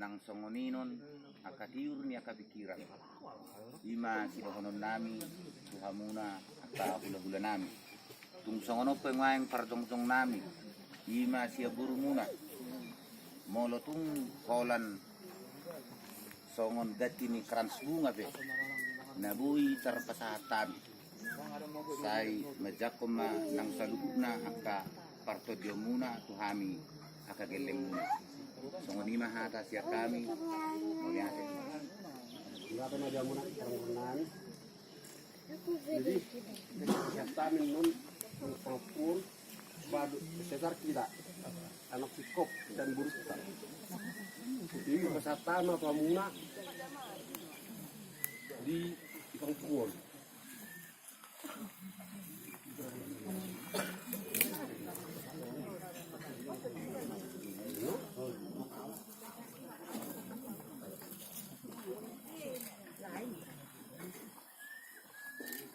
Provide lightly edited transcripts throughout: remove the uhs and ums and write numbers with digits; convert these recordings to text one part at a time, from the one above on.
nang songoninon akatiur ni akapikiran ima sibahonon nami tuhamuna aka hula-hula nami tung songono pengaeng partong-tong nami ima siaburu muna molotung kolan songon gati ni krans bunga be nabui tarpasahatan sai majakoma nang salubuna aka parto diomuna tuhami aka geleng muna songon ima hata siap kami melihat berapa na jamu na perang jadi kami nun pun badu sekitar kita anak sikop dan buruk kita jadi kesehatan apa muna di Pangkuan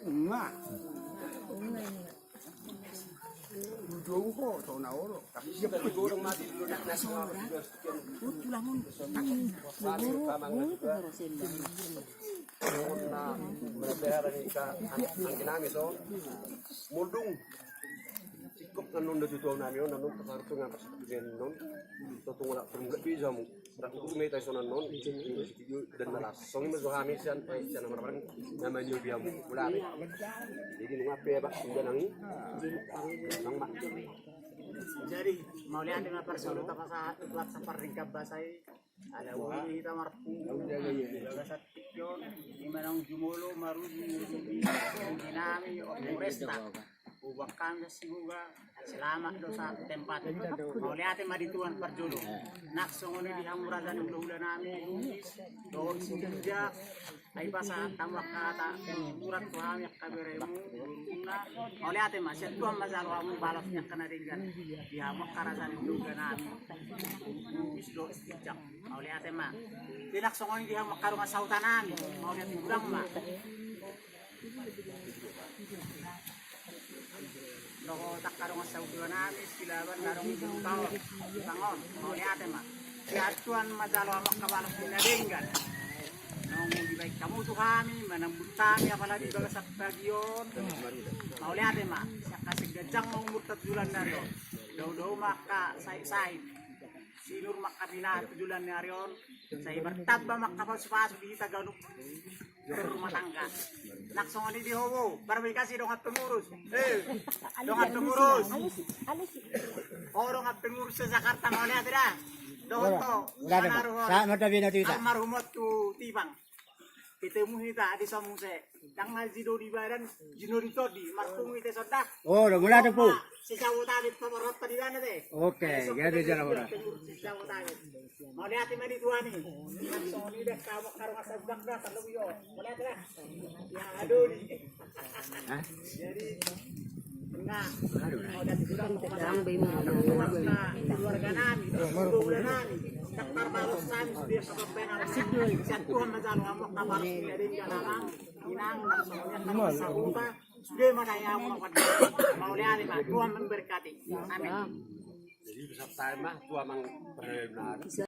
Enggak. Ujung kok tahun awal. Tapi siapa itu orang mati dulu nak nasional. Lamun Mereka kita angin nami so mudung cukup nanun dari tuan nami nanun pasar tu ngapas non tu ngulak permulat bisa mu berat itu meta so nanun dan nalas songi mezo kami sian sian nomor nama nyu biam mulai jadi ngape ba sudah nangi nang mak jadi mau lihat dengan persolu tapasa buat seperti kabasai ada wali kita marpu ada satikyon imanang jumulo maruji nami oresta ubakkan siguga selamat dosa tempat mau lihat madituan perjulu nak songoni di hamuradan ulah nami doon sinja ay basa tamak kata urat kami kaberemu mau lihat mas tuan mazalo amu balasnya kena dengan di hamak karasan ulah nami islo istijak mau lihat mas tidak songoni di hamak karungan sautanan mau lihat urang mas Loko tak karong sa uduan namin, silaban karong tao, tangon, mau lihat mak. Siatuan madalo amak kabalak pinalinggan. Nung ibay kamu tuh kami, manambut kami, apalagi baga sa bagion. Mau lihat mak, siya kasi gajang mau murtad julan na rin. Daw-daw maka say-say. Sinur makabina tujulan ni Arion. Sa ibartab ba makapasupaso di Tagalog. Rumah tangga. Langsung di howo, barangkali kasih dongat pengurus. Dongat pengurus. Oh, dongat pengurus sa Jakarta mau lihat tidak? Dongat to. sama tabi na tita Almarhumot tu tibang. Ketemu kita di Samuse. Tanggal jido di badan, jido di todi, martung kita soda. oh udah mulai ada po Sejauh tadi pemerot tadi mana deh? oke jadi jalan ora Sejauh tadi. Mau lihat di tuan nih. Langsung ini dah kamu karung asal bangga kalau yo. Mau lihat lah. Ya aduh nih. Jadi enggak. Mau lihat kurang terang keluarga nami, keluarga nami. Takar baros nami sudah sampai sidul. Satuan mazalo amok kabar dari jalan inang langsung sabuta. Sudah mana yang mau lihat mah Tuhan memberkati. Amin. jadi besar mah tua mang benar